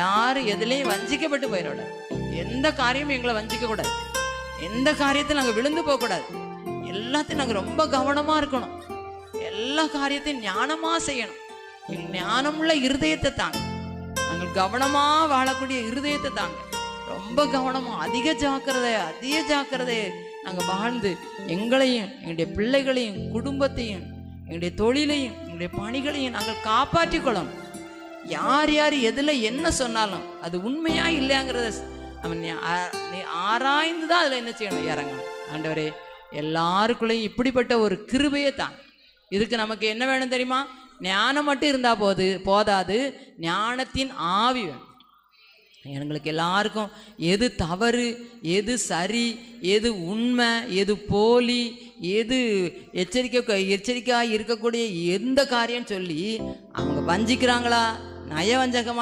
யாரும் எதுலேயும் வஞ்சிக்கப்பட்டு போயிடக்கூடாது. எந்த காரியமும் எங்களை வஞ்சிக்க கூடாது. எந்த காரியத்தையும் நாங்கள் விழுந்து போகக்கூடாது. எல்லாத்தையும் நாங்கள் ரொம்ப கவனமாக இருக்கணும். எல்லா காரியத்தையும் ஞானமாக செய்யணும். ஞானமுள்ள இருதயத்தை தாங்க. நாங்கள் கவனமாக வாழக்கூடிய இருதயத்தை தாங்க. ரொம்ப கவனமாக அதிக ஜாக்கிரதையை நாங்கள் வாழ்ந்து எங்களையும் எங்களுடைய பிள்ளைகளையும் குடும்பத்தையும் எங்களுடைய தொழிலையும் எங்களுடைய பணிகளையும் நாங்கள் காப்பாற்றிக்கொள்ளணும். யார் யார் எதில் என்ன சொன்னாலும் அது உண்மையா இல்லையாங்கிறத அவன் ஆராய்ந்து தான் அதில் என்ன செய்யணும், இறங்கணும். ஆண்டவரே, எல்லாருக்குள்ளேயும் இப்படிப்பட்ட ஒரு கிருபையை தான். இதுக்கு நமக்கு என்ன வேணும் தெரியுமா? ஞானம் மட்டும் இருந்தால் போதாது, ஞானத்தின் ஆவி வேணும். எங்களுக்கு எல்லாருக்கும் எது தவறு, எது சரி, எது உண்மை, எது போலி, எது எச்சரிக்கையாக இருக்கக்கூடிய எந்த காரியம் சொல்லி அவங்க வஞ்சிக்கிறாங்களா, நயவஞ்சகமாக